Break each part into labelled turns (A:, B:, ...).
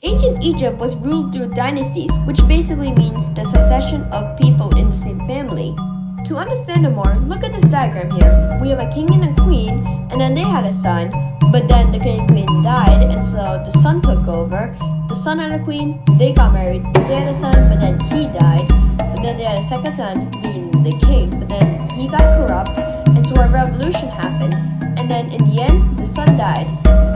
A: Ancient Egypt was ruled through dynasties, which basically means the succession of people in the same family. To understand it more, look at this diagram here. We have a king and a queen, and then they had a son, but then the king and queen died, and so the son took over. The son and the queen, they got married, they had a son, but then he died. But then they had a second son, being the king, but then he got corrupt, and so a revolution happened. And then in the end, the son died.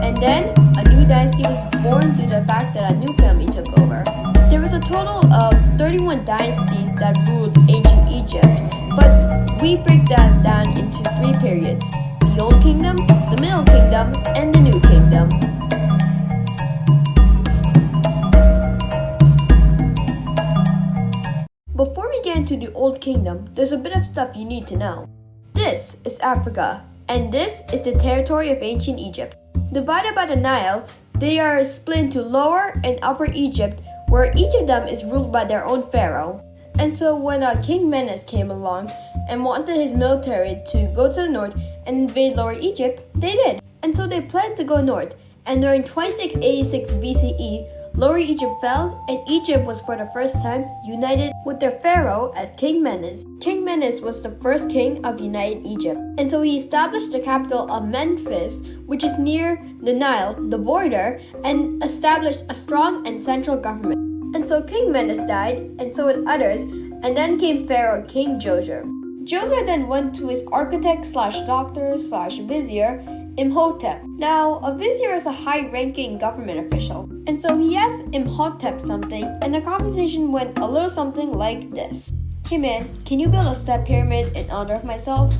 A: And then a new dynasty was born due to the fact that a new family took over. There was a total of 31 dynasties that ruled ancient Egypt, but we break that down into 3 periods: the Old Kingdom, the Middle Kingdom, and the New Kingdom. Before we get into the Old Kingdom, there's a bit of stuff you need to know. This is Africa, and this is the territory of ancient Egypt. Divided by the Nile, they are split into Lower and Upper Egypt, where each of them is ruled by their own pharaoh. And so when King Menes came along and wanted his military to go to the north and invade Lower Egypt, they did. And so they planned to go north, and during 2686 BCE, Lower Egypt fell, and Egypt was for the first time united with their pharaoh as King Menes. King Menes was the first king of United Egypt, and so he established the capital of Memphis, which is near the Nile, the border, and established a strong and central government. And so King Menes died, and so did others, and then came Pharaoh King Djoser. Djoser then went to his architect/doctor/vizier, Imhotep. Now, a vizier is a high-ranking government official, and so he asked Imhotep something, and the conversation went a little something like this. "Hey man, can you build a step pyramid in honor of myself?"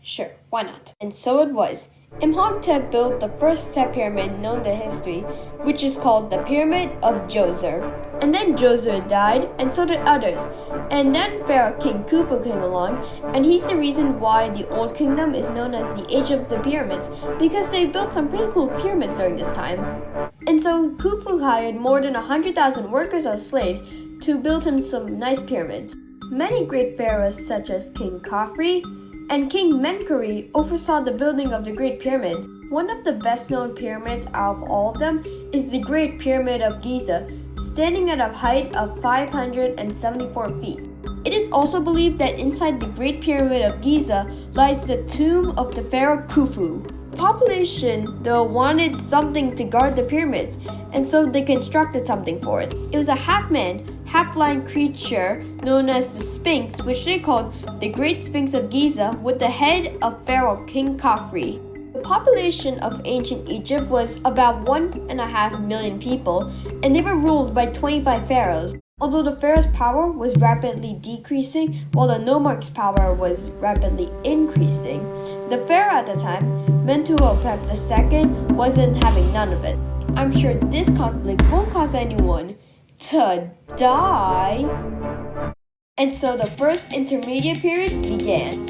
A: Sure, why not? And so it was. Imhotep built the first step pyramid known to history, which is called the Pyramid of Djoser. And then Djoser died, and so did others. And then Pharaoh King Khufu came along, and he's the reason why the Old Kingdom is known as the Age of the Pyramids, because they built some pretty cool pyramids during this time. And so Khufu hired more than 100,000 workers as slaves to build him some nice pyramids. Many great pharaohs such as King Khafre and King Menkaure oversaw the building of the Great Pyramids. One of the best-known pyramids out of all of them is the Great Pyramid of Giza, standing at a height of 574 feet. It is also believed that inside the Great Pyramid of Giza lies the tomb of the Pharaoh Khufu. The population, though, wanted something to guard the pyramids, and so they constructed something for it. It was a half-man, half-lion creature known as the Sphinx, which they called the Great Sphinx of Giza, with the head of Pharaoh King Khafre. The population of ancient Egypt was about 1.5 million people, and they were ruled by 25 pharaohs. Although the pharaoh's power was rapidly decreasing, while the nomarch's power was rapidly increasing, the pharaoh at the time, Mentuhotep II, wasn't having none of it. I'm sure this conflict won't cause anyone to die. And so the first intermediate period began.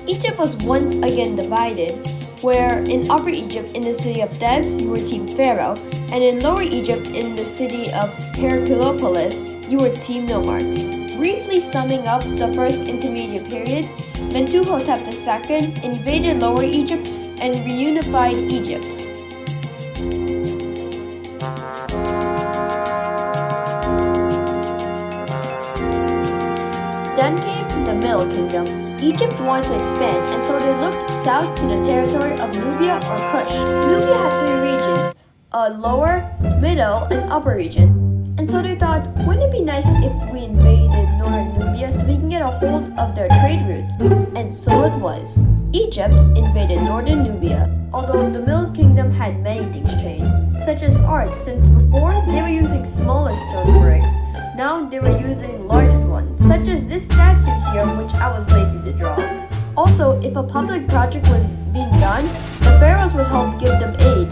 A: Egypt was once again divided, where in Upper Egypt in the city of Thebes you were Team Pharaoh, and in Lower Egypt in the city of Heracleopolis you were Team Nomarchs. Briefly summing up the first intermediate period, Mentuhotep II invaded Lower Egypt and reunified Egypt. Then came the Middle Kingdom. Egypt wanted to expand, and so they looked south to the territory of Nubia or Kush. Nubia had 3 regions, a lower, middle, and upper region. And so they thought, wouldn't it be nice if we invaded northern Nubia so we can get a hold of their trade routes? And so it was. Egypt invaded northern Nubia, although the Middle Kingdom had many things changed, such as art, since before they were using smaller stone bricks. Now they were using larger ones, such as this statue here, which I was lazy to draw. Also, if a public project was being done, the pharaohs would help give them aid.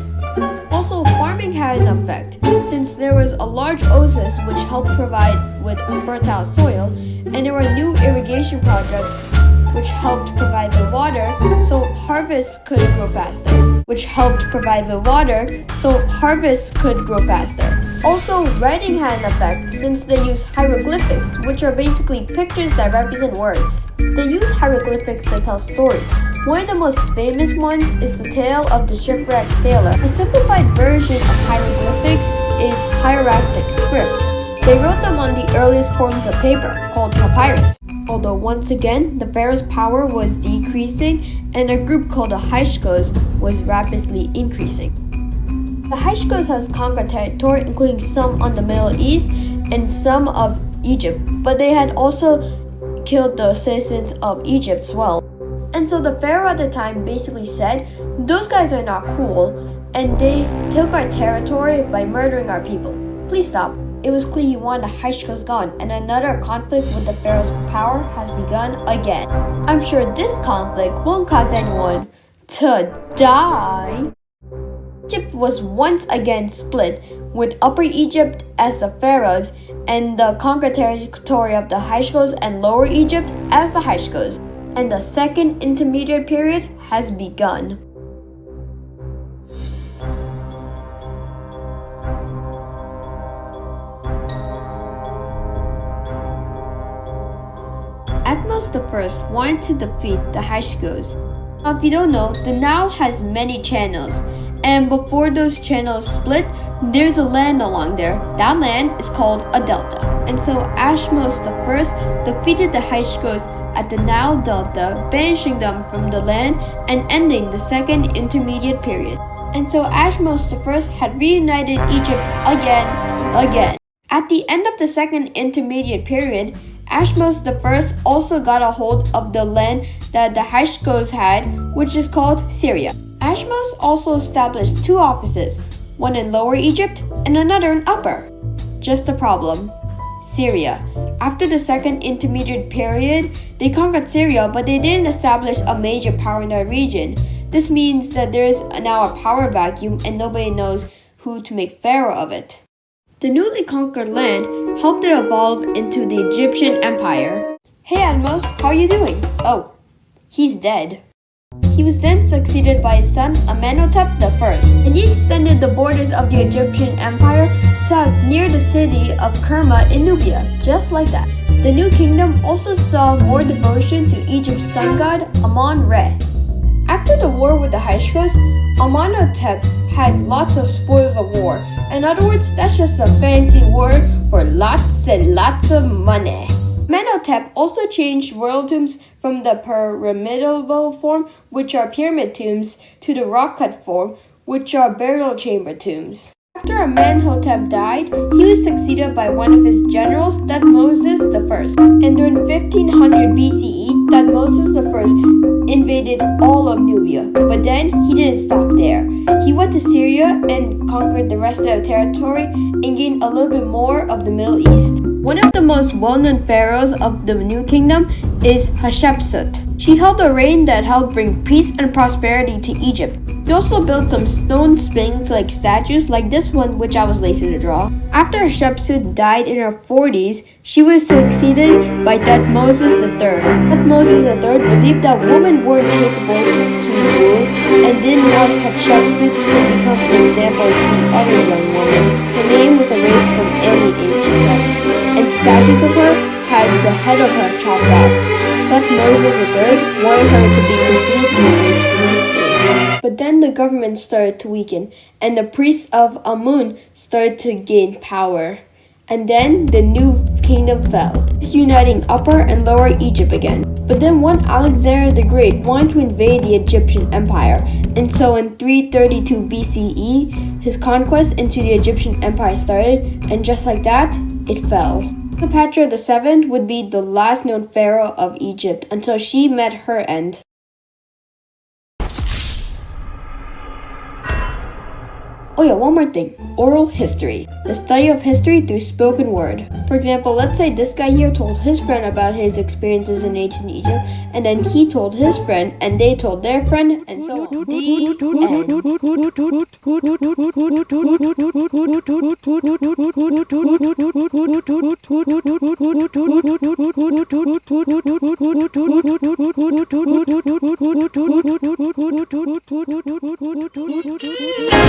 A: Also, farming had an effect, since there was a large oasis which helped provide with fertile soil, and there were new irrigation projects which helped provide the water so harvests could grow faster. Also, writing had an effect since they used hieroglyphics, which are basically pictures that represent words. They use hieroglyphics to tell stories. One of the most famous ones is the tale of the shipwrecked sailor. A simplified version of hieroglyphics is hieratic script. They wrote them on the earliest forms of paper, called papyrus. Although once again, the pharaoh's power was decreasing and a group called the Hyksos was rapidly increasing. The Hyksos has conquered territory, including some on the Middle East and some of Egypt, but they had also killed the citizens of Egypt as well. And so the pharaoh at the time basically said, those guys are not cool, and they took our territory by murdering our people. Please stop. It was clear he wanted the Hyksos gone, and another conflict with the pharaoh's power has begun again. I'm sure this conflict won't cause anyone to die. Egypt was once again split, with Upper Egypt as the pharaohs and the conquered territory of the Hyksos and Lower Egypt as the Hyksos. And the second intermediate period has begun. Atmos I wanted to defeat the Hyksos. Now, if you don't know, the Nile has many channels, and before those channels split, there's a land along there. That land is called a delta. And so Atmos I defeated the Hyksos at the Nile Delta, banishing them from the land and ending the second intermediate period. And so Atmos I had reunited Egypt again. At the end of the second intermediate period, Atmos I also got a hold of the land that the Hyksos had, which is called Syria. Atmos also established two offices, one in Lower Egypt and another in Upper. Just a problem. Syria. After the second intermediate period, they conquered Syria, but they didn't establish a major power in that region. This means that there is now a power vacuum and nobody knows who to make pharaoh of it. The newly conquered land helped it evolve into the Egyptian Empire. Hey Atmos, how are you doing? Oh, he's dead. He was then succeeded by his son Amenhotep I, and he extended the borders of the Egyptian Empire south near the city of Kerma in Nubia, just like that. The new kingdom also saw more devotion to Egypt's sun god Amon-Re. After the war with the Hyksos, Amenhotep had lots of spoils of war. In other words, that's just a fancy word for lots and lots of money. Amenhotep also changed royal tombs from the pyramidal form, which are pyramid tombs, to the rock-cut form, which are burial chamber tombs. After Amenhotep died, he was succeeded by one of his generals, Thutmose I. And during 1500 BCE, Thutmose I invaded all of Nubia. But then, he didn't stop there. He went to Syria and conquered the rest of the territory and gained a little bit more of the Middle East. One of the most well-known pharaohs of the New Kingdom is Hatshepsut. She held a reign that helped bring peace and prosperity to Egypt. She also built some stone sphinx-like statues like this one, which I was lazy to draw. After Hatshepsut died in her 40s, she was succeeded by Thutmose III. Thutmose III believed that women weren't capable to rule and didn't want Hatshepsut to become an example to other young women. Her name was erased from any ancient text, and statues of her had the head of her chopped off. Thutmose III wanted her to be completely erased from history. But then the government started to weaken, and the priests of Amun started to gain power. And then the new kingdom fell, uniting Upper and Lower Egypt again. But then one Alexander the Great wanted to invade the Egyptian Empire, and so in 332 BCE, his conquest into the Egyptian Empire started, and just like that, it fell. Cleopatra VII would be the last known pharaoh of Egypt until she met her end. Oh yeah, one more thing. Oral history. The study of history through spoken word. For example, let's say this guy here told his friend about his experiences in ancient Egypt, and then he told his friend, and they told their friend, and so on. The end.